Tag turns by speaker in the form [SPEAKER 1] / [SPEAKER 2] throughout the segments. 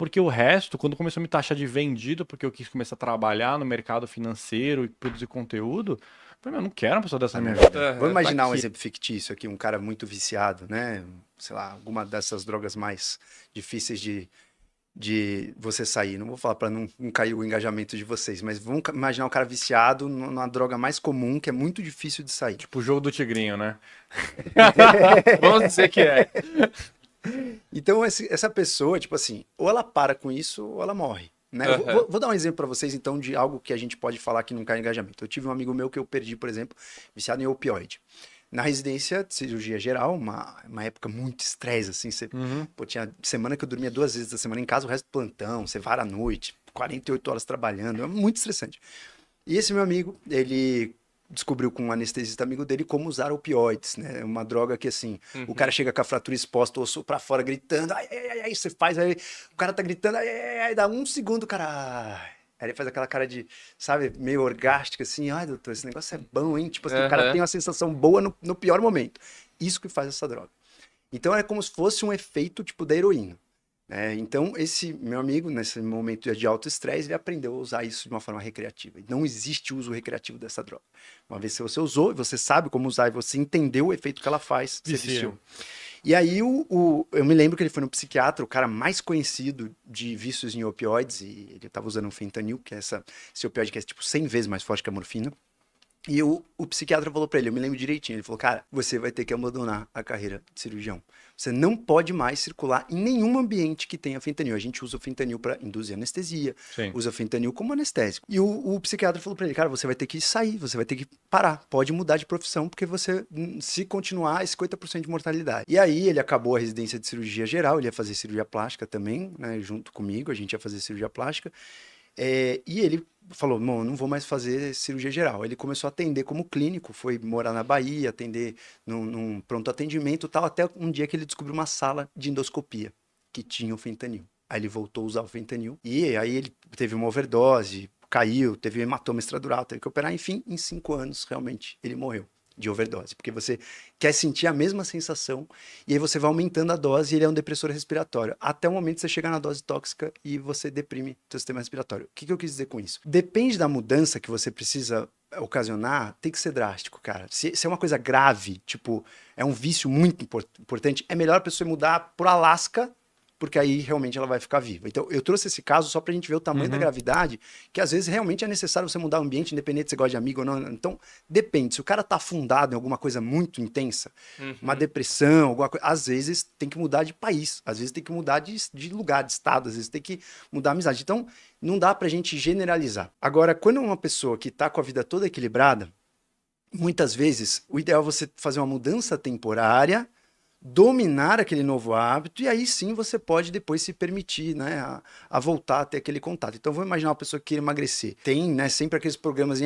[SPEAKER 1] Porque o resto, quando começou a me taxar de vendido, porque eu quis começar a trabalhar no mercado financeiro e produzir conteúdo, eu falei, meu, eu não quero uma pessoa dessa na minha vida.
[SPEAKER 2] Vamos
[SPEAKER 3] Aham.
[SPEAKER 1] Pra
[SPEAKER 2] imaginar um
[SPEAKER 1] quê?
[SPEAKER 2] exemplo fictício aqui, um cara muito viciado, né? Sei lá, alguma dessas drogas mais difíceis de você sair. Não vou falar para não cair o engajamento de vocês, mas vamos imaginar um cara viciado numa droga mais comum que é muito difícil de sair.
[SPEAKER 1] Tipo o jogo do tigrinho, né? Vamos dizer que é.
[SPEAKER 2] Então, essa pessoa, tipo assim, ou ela para com isso ou ela morre. Né? Eu
[SPEAKER 3] Aham.
[SPEAKER 2] vou dar um exemplo para vocês, então, de algo que a gente pode falar que não cai em engajamento. Eu tive um amigo meu que eu perdi, por exemplo, viciado em opioide. Na residência de cirurgia geral, uma época muito estresse, assim, você,
[SPEAKER 1] Uhum.
[SPEAKER 2] pô, tinha semana que eu dormia 2 vezes da semana em casa, o resto plantão, você vara à noite, 48 horas trabalhando, é muito estressante. E esse meu amigo, ele descobriu com um anestesista amigo dele como usar opioides, né? Uma droga que, assim, o cara
[SPEAKER 3] Uhum.
[SPEAKER 2] chega com a fratura exposta, osso pra fora, gritando, ai, ai, ai, ai, você faz, aí o cara tá gritando, ai, ai, ai, dá um segundo, o cara, ai. Aí ele faz aquela cara de, sabe, meio orgástica, assim, ai, doutor, esse negócio é bom, hein? Tipo assim, o cara tem
[SPEAKER 3] Aham.
[SPEAKER 2] uma sensação boa no pior momento. Isso que faz essa droga. Então é como se fosse um efeito, tipo, da heroína. Então, esse meu amigo, nesse momento de alto estresse, ele aprendeu a usar isso de uma forma recreativa. E não existe uso recreativo dessa droga. Uma vez que você usou, você sabe como usar e você entendeu o efeito que ela faz, você
[SPEAKER 1] Vicia.
[SPEAKER 2] viciou. E aí, eu me lembro que ele foi no psiquiatra, o cara mais conhecido de vícios em opioides, e ele estava usando um fentanil, que é esse opioide que é tipo 100 vezes mais forte que a morfina. E o psiquiatra falou pra ele, eu me lembro direitinho, ele falou, cara, você vai ter que abandonar a carreira de cirurgião. Você não pode mais circular em nenhum ambiente que tenha fentanil. A gente usa o fentanil para induzir anestesia,
[SPEAKER 1] Sim.
[SPEAKER 2] usa o fentanil como anestésico. E o psiquiatra falou pra ele, cara, você vai ter que sair, você vai ter que parar, pode mudar de profissão, porque você, se continuar, é 50% de mortalidade. E aí ele acabou a residência de cirurgia geral, ele ia fazer cirurgia plástica também, né, junto comigo, a gente ia fazer cirurgia plástica. E ele falou, não, não vou mais fazer cirurgia geral. Ele começou a atender como clínico, foi morar na Bahia, atender num pronto atendimento e tal, até um dia que ele descobriu uma sala de endoscopia que tinha o fentanil. Aí ele voltou a usar o fentanil e aí ele teve uma overdose, caiu, teve hematoma extradural, teve que operar, enfim, em 5 anos realmente ele morreu de overdose, porque você quer sentir a mesma sensação e aí você vai aumentando a dose e ele é um depressor respiratório, até o momento que você chegar na dose tóxica e você deprime seu sistema respiratório. O que eu quis dizer com isso? Depende da mudança que você precisa ocasionar, tem que ser drástico, cara. Se é uma coisa grave, tipo, é um vício muito importante, é melhor a pessoa mudar pro Alasca, porque aí realmente ela vai ficar viva. Então, eu trouxe esse caso só pra gente ver o tamanho da
[SPEAKER 1] Uhum.
[SPEAKER 2] gravidade, que às vezes realmente é necessário você mudar o ambiente, independente se você gosta de amigo ou não. Então, depende. Se o cara tá afundado em alguma coisa muito intensa, uma
[SPEAKER 3] Uhum.
[SPEAKER 2] depressão, alguma coisa, às vezes tem que mudar de país, às vezes tem que mudar de lugar, de estado, às vezes tem que mudar a amizade. Então, não dá pra gente generalizar. Agora, quando é uma pessoa que tá com a vida toda equilibrada, muitas vezes o ideal é você fazer uma mudança temporária, dominar aquele novo hábito, e aí sim você pode depois se permitir, né, a voltar a ter aquele contato. Então, vamos imaginar uma pessoa que quer emagrecer. Tem, né, sempre aqueles programas em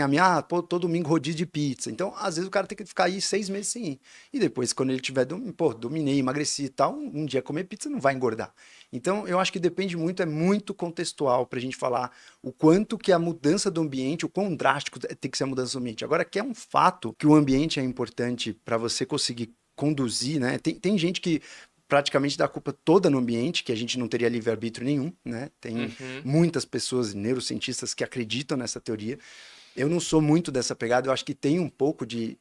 [SPEAKER 2] pô, todo domingo rodízio de pizza. Então, às vezes o cara tem que ficar aí 6 meses sem ir. E depois, quando ele tiver, pô, dominei, emagreci e tal, um dia comer pizza não vai engordar. Então, eu acho que depende muito, é muito contextual pra gente falar o quanto que a mudança do ambiente, o quão drástico tem que ser a mudança do ambiente. Agora, que é um fato que o ambiente é importante para você conseguir conduzir, né? Tem gente que praticamente dá a culpa toda no ambiente, que a gente não teria livre-arbítrio nenhum, né? Tem
[SPEAKER 3] Uhum.
[SPEAKER 2] muitas pessoas, neurocientistas, que acreditam nessa teoria. Eu não sou muito dessa pegada, eu acho que tem um pouco de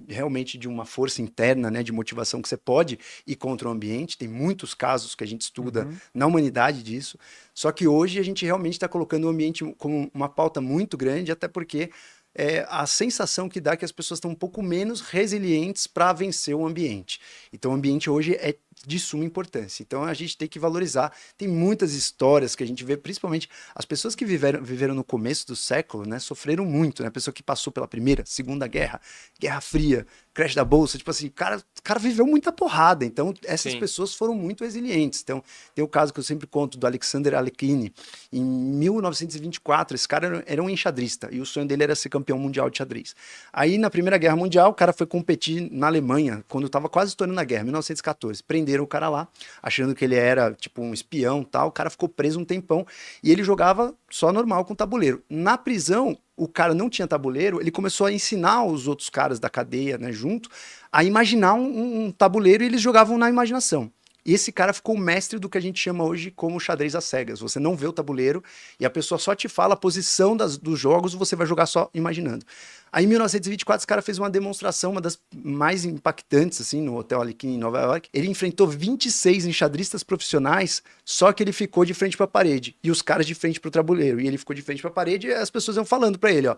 [SPEAKER 2] realmente de uma força interna, né, de motivação que você pode ir contra o ambiente. Tem muitos casos que a gente estuda
[SPEAKER 1] Uhum.
[SPEAKER 2] na humanidade disso. Só que hoje a gente realmente está colocando o ambiente como uma pauta muito grande, até porque a sensação que dá é que as pessoas estão um pouco menos resilientes para vencer o ambiente. Então, o ambiente hoje é de suma importância. Então, a gente tem que valorizar. Tem muitas histórias que a gente vê, principalmente as pessoas que viveram no começo do século, né, sofreram muito, né? A pessoa que passou pela Primeira, Segunda Guerra, Guerra Fria, crash da Bolsa, tipo assim, o cara viveu muita porrada. Então, essas
[SPEAKER 3] Sim.
[SPEAKER 2] pessoas foram muito resilientes. Então, tem o caso que eu sempre conto do Alexander Alekhine. Em 1924, esse cara era um enxadrista e o sonho dele era ser campeão mundial de xadrez. Aí, na Primeira Guerra Mundial, o cara foi competir na Alemanha, quando estava quase estourando a guerra, 1914. Prenderam o cara lá, achando que ele era, tipo, um espião e tal. O cara ficou preso um tempão e ele jogava só normal com tabuleiro. Na prisão, o cara não tinha tabuleiro, ele começou a ensinar os outros caras da cadeia, né, junto, a imaginar um tabuleiro e eles jogavam na imaginação. Esse cara ficou o mestre do que a gente chama hoje como xadrez às cegas. Você não vê o tabuleiro e a pessoa só te fala a posição dos jogos, você vai jogar só imaginando. Aí em 1924 esse cara fez uma demonstração, uma das mais impactantes, assim, no Hotel Alequim em Nova York. Ele enfrentou 26 enxadristas profissionais, só que ele ficou de frente para a parede e os caras de frente para o tabuleiro. E ele ficou de frente para a parede e as pessoas iam falando para ele, ó.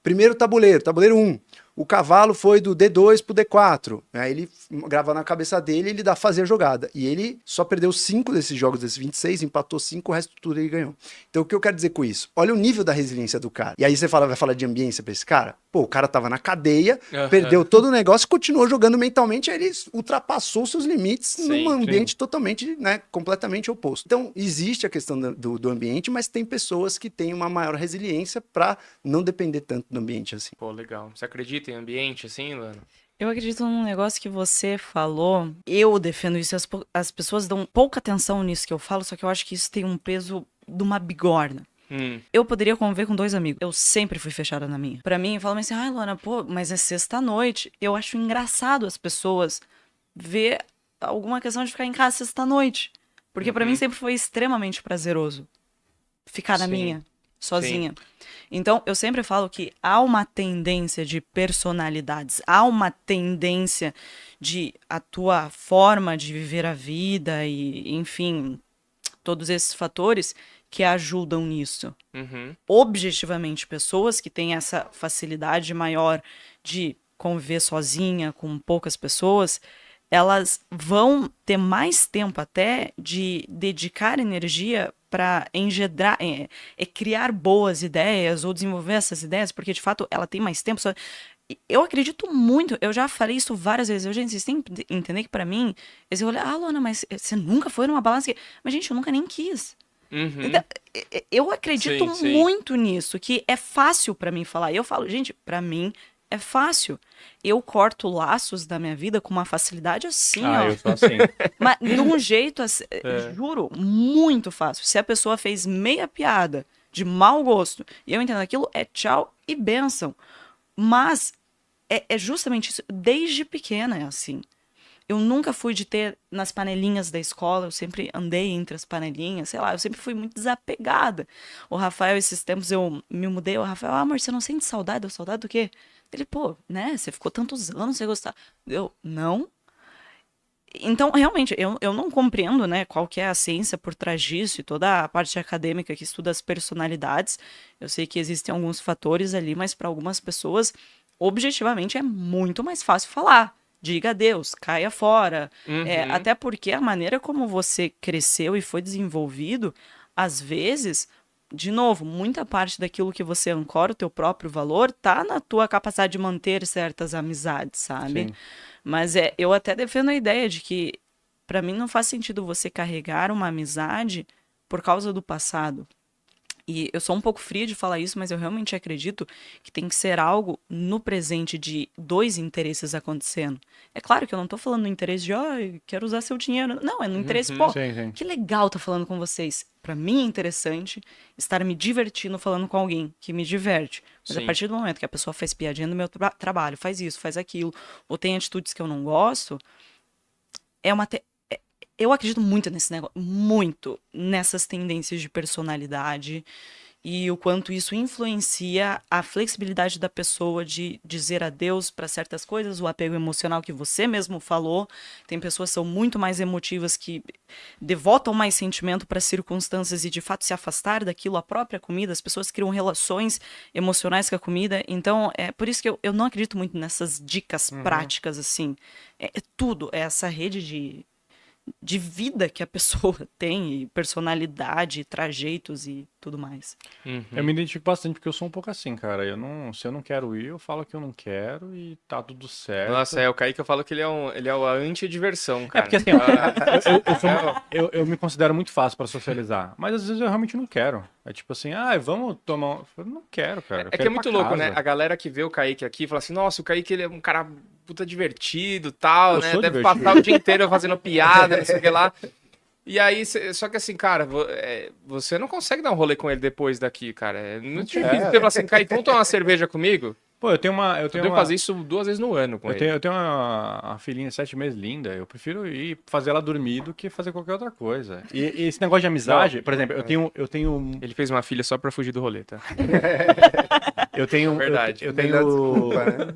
[SPEAKER 2] Primeiro tabuleiro 1. O cavalo foi do D2 pro D4. Aí ele grava na cabeça dele e ele dá fazer a jogada. E ele só perdeu 5 desses jogos, desses 26, empatou 5, o resto tudo ele ganhou. Então o que eu quero dizer com isso? Olha o nível da resiliência do cara. E aí você vai falar de ambiência pra esse cara? Pô, o cara tava na cadeia, perdeu todo o negócio, continuou jogando mentalmente, aí ele ultrapassou seus limites num ambiente totalmente, né, completamente oposto. Então existe a questão do ambiente, mas tem pessoas que têm uma maior resiliência pra não depender tanto do ambiente assim.
[SPEAKER 3] Pô, legal. Você acredita em ambiente assim, Luana?
[SPEAKER 4] Eu acredito num negócio que você falou. Eu defendo isso. As pessoas dão pouca atenção nisso que eu falo, só que eu acho que isso tem um peso de uma bigorna. Eu poderia conviver com 2 amigos. Eu sempre fui fechada na minha. Pra mim, falam assim, Luana, pô, mas é sexta-noite. Eu acho engraçado as pessoas ver alguma questão de ficar em casa sexta-noite. Porque pra mim sempre foi extremamente prazeroso ficar na minha, sozinha. Sim. Então, eu sempre falo que há uma tendência de personalidades, há uma tendência de a tua forma de viver a vida e, enfim, todos esses fatores que ajudam nisso. Objetivamente, pessoas que têm essa facilidade maior de conviver sozinha, com poucas pessoas, elas vão ter mais tempo até de dedicar energia para engendrar, criar boas ideias ou desenvolver essas ideias, porque de fato ela tem mais tempo. Eu acredito muito, eu já falei isso várias vezes. Gente, vocês têm que entender que para mim, esse rolê, Luana, mas você nunca foi numa balança? Mas, gente, eu nunca nem quis. Então, eu acredito muito nisso, que é fácil para mim falar. Eu falo, gente, para mim é fácil. Eu corto laços da minha vida com uma facilidade assim, ó.
[SPEAKER 1] Eu sou assim.
[SPEAKER 4] Mas de um jeito, assim, juro, muito fácil. Se a pessoa fez meia piada de mau gosto e eu entendo aquilo, é tchau e bênção. Mas é justamente isso. Desde pequena é assim. Eu nunca fui de ter nas panelinhas da escola, eu sempre andei entre as panelinhas, sei lá, eu sempre fui muito desapegada. O Rafael, esses tempos eu me mudei, o Rafael, amor, você não sente saudade? Eu, saudade do quê? Ele, pô, né, você ficou tantos anos sem gostar. Eu, não. Então, realmente, eu não compreendo, né, qual que é a ciência por trás disso e toda a parte acadêmica que estuda as personalidades. Eu sei que existem alguns fatores ali, mas para algumas pessoas, objetivamente, é muito mais fácil falar. Diga adeus, caia fora. Até porque a maneira como você cresceu e foi desenvolvido, às vezes, de novo, muita parte daquilo que você ancora, o teu próprio valor, tá na tua capacidade de manter certas amizades, sabe? Sim. Mas eu até defendo a ideia de que, para mim, não faz sentido você carregar uma amizade por causa do passado. E eu sou um pouco fria de falar isso, mas eu realmente acredito que tem que ser algo no presente de 2 interesses acontecendo. É claro que eu não tô falando no interesse de, quero usar seu dinheiro. Não, é no interesse, sim. Que legal tá falando com vocês. Pra mim é interessante estar me divertindo falando com alguém que me diverte. Mas a partir do momento que a pessoa faz piadinha no meu trabalho, faz isso, faz aquilo, ou tem atitudes que eu não gosto, eu acredito muito nesse negócio, muito nessas tendências de personalidade e o quanto isso influencia a flexibilidade da pessoa de dizer adeus para certas coisas, o apego emocional que você mesmo falou. Tem pessoas que são muito mais emotivas, que devotam mais sentimento para circunstâncias e de fato se afastar daquilo, a própria comida. As pessoas criam relações emocionais com a comida. Então, é por isso que eu não acredito muito nessas dicas práticas, assim. É tudo, é essa rede de vida que a pessoa tem, e personalidade, trajeitos e tudo mais.
[SPEAKER 1] Eu me identifico bastante porque eu sou um pouco assim, cara. Se eu não quero ir, eu falo que eu não quero e tá tudo certo.
[SPEAKER 3] Nossa, o Kaique, eu falo que ele é o anti-diversão, cara.
[SPEAKER 1] Porque assim, eu me considero muito fácil pra socializar, mas às vezes eu realmente não quero. É tipo assim, vamos tomar Eu não quero, cara.
[SPEAKER 3] É que é muito louco, né? A galera que vê o Kaique aqui fala assim, nossa, o Kaique ele é um cara puta divertido, tal, né? Deve passar o dia inteiro fazendo piada, não sei o que lá. E aí, só que assim, cara, você não consegue dar um rolê com ele depois daqui, cara. É muito difícil. Você fala assim, Kaique, vamos tomar uma cerveja comigo?
[SPEAKER 1] Pô, eu tenho
[SPEAKER 3] devo fazer isso 2 vezes no ano com ele.
[SPEAKER 1] Eu tenho uma filhinha de 7 meses linda. Eu prefiro ir fazer ela dormir do que fazer qualquer outra coisa. E esse negócio de amizade, por exemplo, eu tenho.
[SPEAKER 3] Ele fez uma filha só pra fugir do rolê, tá?
[SPEAKER 1] Eu tenho.
[SPEAKER 3] Verdade.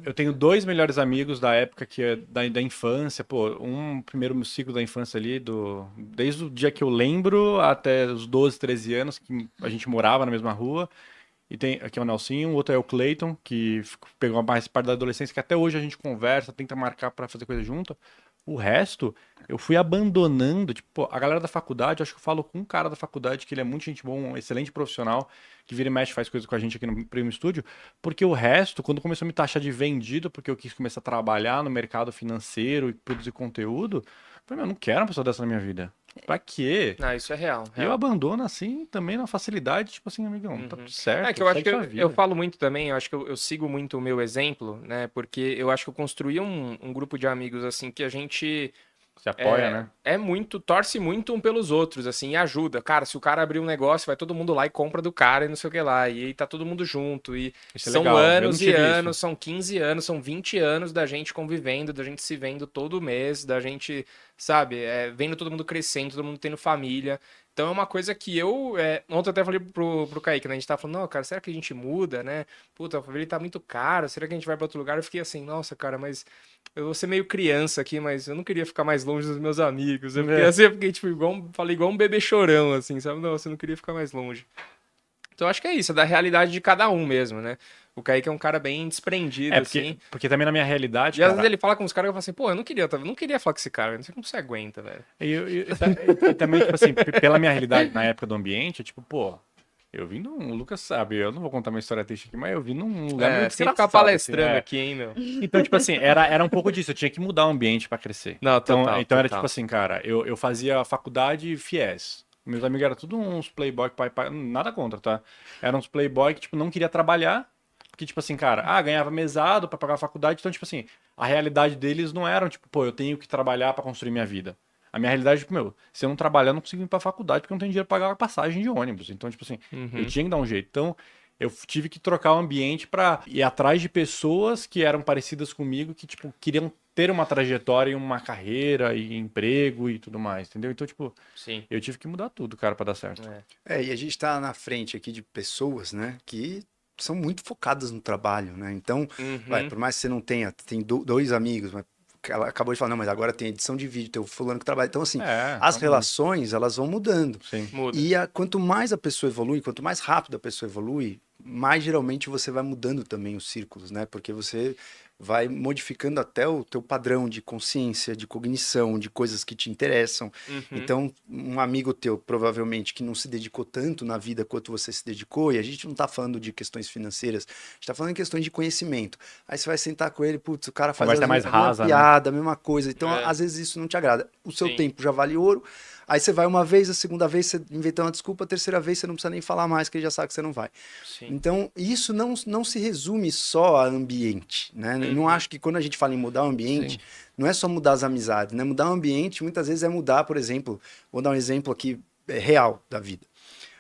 [SPEAKER 1] Eu tenho 2 melhores amigos da época que é da infância. Pô, primeiro ciclo da infância ali, desde o dia que eu lembro até os 12, 13 anos, que a gente morava na mesma rua. E tem aqui é o Nelsinho, o outro é o Clayton, que pegou mais parte da adolescência, que até hoje a gente conversa, tenta marcar pra fazer coisa junto. O resto, eu fui abandonando. Tipo, a galera da faculdade, eu acho que eu falo com um cara da faculdade, que ele é muito gente boa, um excelente profissional, que vira e mexe, faz coisa com a gente aqui no Primo Estúdio, porque o resto, quando começou a me taxar de vendido, porque eu quis começar a trabalhar no mercado financeiro e produzir conteúdo, eu falei, meu, eu não quero uma pessoa dessa na minha vida. Pra quê?
[SPEAKER 3] Não, isso é real.
[SPEAKER 1] E eu abandono assim também na facilidade, tipo assim, amigão, tá tudo certo.
[SPEAKER 3] É que eu acho que
[SPEAKER 1] segue sua vida.
[SPEAKER 3] eu falo muito também, eu acho que eu sigo muito o meu exemplo, né? Porque eu acho que eu construí um grupo de amigos, assim, que a gente
[SPEAKER 1] Se apoia, né?
[SPEAKER 3] torce muito um pelos outros, assim, e ajuda. Cara, se o cara abrir um negócio, vai todo mundo lá e compra do cara e não sei o que lá. E aí tá todo mundo junto. E
[SPEAKER 1] Isso é
[SPEAKER 3] são
[SPEAKER 1] legal, eu não
[SPEAKER 3] anos e
[SPEAKER 1] tive
[SPEAKER 3] anos,
[SPEAKER 1] isso.
[SPEAKER 3] são 15 anos, são 20 anos da gente convivendo, da gente se vendo todo mês, da gente, sabe, vendo todo mundo crescendo, todo mundo tendo família. Então é uma coisa que ontem eu até falei pro Kaique, né? A gente tava falando, não, cara, será que a gente muda, né? Puta, a família tá muito caro, será que a gente vai pra outro lugar? Eu fiquei assim, nossa, cara, mas eu vou ser meio criança aqui, mas eu não queria ficar mais longe dos meus amigos. Eu fiquei assim, eu fiquei, tipo, falei igual um bebê chorão, assim, sabe? Nossa, eu não queria ficar mais longe. Então acho que é isso, é da realidade de cada um mesmo, né? O Kaique é um cara bem desprendido, assim.
[SPEAKER 1] Porque também na minha realidade,
[SPEAKER 3] E às
[SPEAKER 1] cara,
[SPEAKER 3] vezes ele fala com os caras e eu falo assim, pô, eu não queria falar com esse cara, não sei como você aguenta, velho.
[SPEAKER 1] e também, tipo assim, pela minha realidade na época do ambiente, tipo, pô, eu vim o Lucas sabe, eu não vou contar uma história triste aqui, mas eu vim num lugar meio
[SPEAKER 3] sem ficar
[SPEAKER 1] desgraçado,
[SPEAKER 3] palestrando
[SPEAKER 1] assim,
[SPEAKER 3] aqui, hein, meu.
[SPEAKER 1] Então, tipo assim, era um pouco disso, eu tinha que mudar o ambiente pra crescer.
[SPEAKER 3] Não,
[SPEAKER 1] Então,
[SPEAKER 3] total,
[SPEAKER 1] então era
[SPEAKER 3] total.
[SPEAKER 1] tipo assim, cara, eu fazia faculdade FIES. Meus amigos eram tudo uns playboy, nada contra, tá? Eram uns playboy que, tipo, não queria trabalhar, porque, tipo assim, cara, ganhava mesado pra pagar a faculdade, então, tipo assim, a realidade deles não era, tipo, pô, eu tenho que trabalhar pra construir minha vida. A minha realidade, tipo, meu, se eu não trabalhar, eu não consigo ir pra faculdade porque eu não tenho dinheiro pra pagar a passagem de ônibus. Então, tipo assim, eu tinha que dar um jeito. Então, eu tive que trocar o ambiente pra ir atrás de pessoas que eram parecidas comigo, que, tipo, queriam ter uma trajetória e uma carreira e emprego e tudo mais, entendeu? Então, tipo,
[SPEAKER 3] Sim.
[SPEAKER 1] eu tive que mudar tudo, cara, pra dar certo.
[SPEAKER 2] E a gente tá na frente aqui de pessoas, né, que são muito focadas no trabalho, né? Então, por mais que você não tenha, tem 2 amigos, mas ela acabou de falar, não, mas agora tem edição de vídeo, tem o fulano que trabalha. Então, assim, as relações, elas vão mudando.
[SPEAKER 1] Sim.
[SPEAKER 3] Muda.
[SPEAKER 2] E quanto mais a pessoa evolui, quanto mais rápido a pessoa evolui, mais geralmente você vai mudando também os círculos, né? Porque você vai modificando até o teu padrão de consciência, de cognição, de coisas que te interessam. Então, um amigo teu, provavelmente, que não se dedicou tanto na vida quanto você se dedicou, e a gente não tá falando de questões financeiras, a gente tá falando de questões de conhecimento. Aí você vai sentar com ele, putz, o cara faz
[SPEAKER 1] Conversa mais rasa,
[SPEAKER 2] uma piada, a mesma coisa. Então, às vezes isso não te agrada. O seu tempo já vale ouro. Aí você vai uma vez, a segunda vez você inventa uma desculpa, a terceira vez você não precisa nem falar mais, que ele já sabe que você não vai.
[SPEAKER 3] Sim.
[SPEAKER 2] Então, isso não se resume só a ambiente, né? Eu não acho que quando a gente fala em mudar o ambiente, não é só mudar as amizades, né? Mudar o ambiente muitas vezes é mudar, por exemplo, vou dar um exemplo aqui real da vida.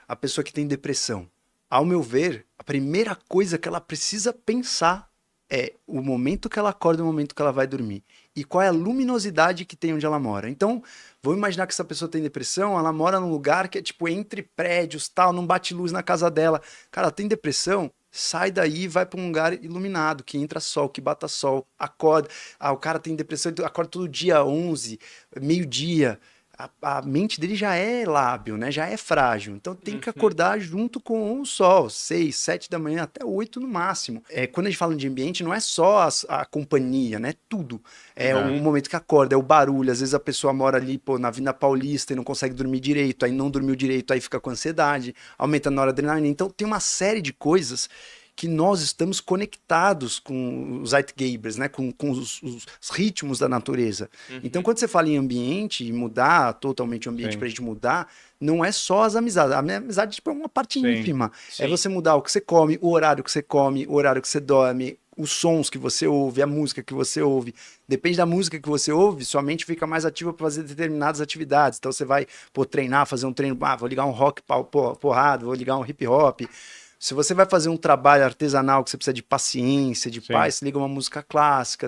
[SPEAKER 2] A pessoa que tem depressão, ao meu ver, a primeira coisa que ela precisa pensar é o momento que ela acorda e o momento que ela vai dormir. E qual é a luminosidade que tem onde ela mora. Então, vamos imaginar que essa pessoa tem depressão, ela mora num lugar que é tipo entre prédios, tal, não bate luz na casa dela. Cara, ela tem depressão, sai daí e vai para um lugar iluminado, que entra sol, que bata sol, acorda. O cara tem depressão, acorda todo dia 11, meio-dia. A mente dele já é lábil, né? Já é frágil. Então tem que acordar junto com o sol, 6, 7 da manhã, até 8 no máximo. Quando a gente fala de ambiente, não é só a companhia, né? Tudo. É o momento que acorda, é o barulho. Às vezes a pessoa mora ali, na Avenida Paulista e não consegue dormir direito, aí não dormiu direito, aí fica com ansiedade, aumenta a noradrenalina. Então tem uma série de coisas que nós estamos conectados com os Zeitgebers, né? com os ritmos da natureza. Então, quando você fala em ambiente, e mudar totalmente o ambiente para a gente mudar, não é só as amizades. A minha amizade tipo, é uma parte ínfima.
[SPEAKER 3] Sim.
[SPEAKER 2] É você mudar o que você come, o horário que você come, o horário que você dorme, os sons que você ouve, a música que você ouve. Depende da música que você ouve, sua mente fica mais ativa para fazer determinadas atividades. Então, você vai treinar, fazer um treino, vou ligar um rock porrado, vou ligar um hip hop. Se você vai fazer um trabalho artesanal que você precisa de paciência, de
[SPEAKER 1] Sim.
[SPEAKER 2] paz, você liga uma música clássica,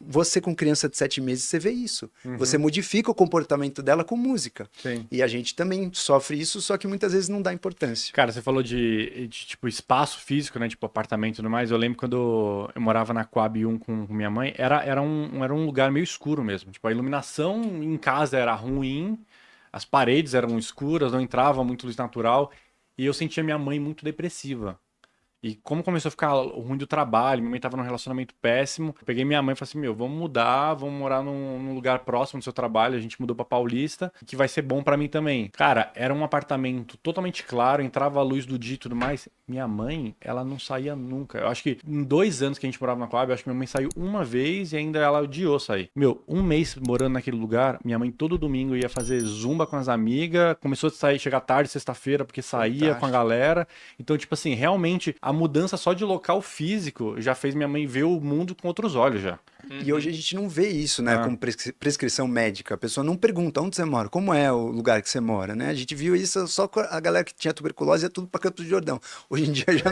[SPEAKER 2] você com criança de 7 meses, você vê isso. Você modifica o comportamento dela com música.
[SPEAKER 1] Sim.
[SPEAKER 2] E a gente também sofre isso, só que muitas vezes não dá importância.
[SPEAKER 1] Cara, você falou de tipo, espaço físico, né? Tipo, apartamento e tudo mais. Eu lembro quando eu morava na Coab 1 com minha mãe, era um lugar meio escuro mesmo. Tipo, a iluminação em casa era ruim, as paredes eram escuras, não entrava muito luz natural. E eu sentia minha mãe muito depressiva. E como começou a ficar ruim do trabalho, minha mãe tava num relacionamento péssimo, eu peguei minha mãe e falei assim, vamos mudar, vamos morar num lugar próximo do seu trabalho, a gente mudou pra Paulista, que vai ser bom pra mim também. Cara, era um apartamento totalmente claro, entrava a luz do dia e tudo mais. Minha mãe, ela não saía nunca. Eu acho que em 2 anos que a gente morava na Coab, eu acho que minha mãe saiu uma vez e ainda ela odiou sair. 1 mês morando naquele lugar, minha mãe todo domingo ia fazer zumba com as amigas, começou a sair, chegar tarde, sexta-feira, porque saía com a galera. Então, tipo assim, realmente, a mudança só de local físico já fez minha mãe ver o mundo com outros olhos já.
[SPEAKER 2] E hoje a gente não vê isso, né, como prescrição médica. A pessoa não pergunta onde você mora, como é o lugar que você mora, né? A gente viu isso só com a galera que tinha tuberculose, ia tudo para Campos do Jordão. Hoje em dia já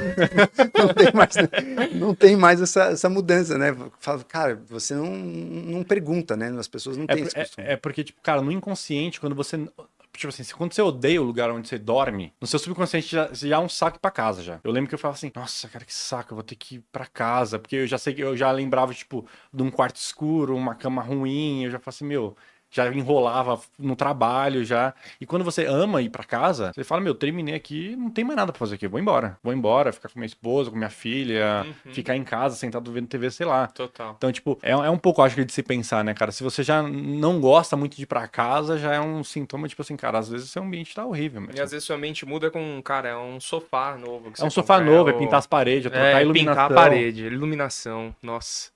[SPEAKER 2] não tem mais essa mudança, né? Fala, cara, você não pergunta, né? As pessoas não têm esse costume.
[SPEAKER 1] É porque, tipo, cara, no inconsciente, quando você... Tipo assim, quando você odeia o lugar onde você dorme, no seu subconsciente já é um saco pra casa já. Eu lembro que eu falava assim, nossa, cara, que saco, eu vou ter que ir pra casa. Porque eu já sei que eu já lembrava, tipo, de um quarto escuro, uma cama ruim. Eu já falava assim, já enrolava no trabalho, já. E quando você ama ir pra casa, você fala, terminei aqui, não tem mais nada pra fazer aqui, vou embora. Vou embora, ficar com minha esposa, com minha filha, ficar em casa, sentado vendo TV, sei lá.
[SPEAKER 3] Total.
[SPEAKER 1] Então, tipo, é um pouco, acho que, de se pensar, né, cara? Se você já não gosta muito de ir pra casa, já é um sintoma, tipo assim, cara, às vezes o seu ambiente tá horrível mesmo.
[SPEAKER 3] E às vezes sua mente muda com, cara, é um sofá novo. Que
[SPEAKER 1] É um
[SPEAKER 3] você
[SPEAKER 1] sofá
[SPEAKER 3] compra,
[SPEAKER 1] novo, é pintar as paredes, é trocar a iluminação.
[SPEAKER 3] pintar a parede, iluminação, nossa.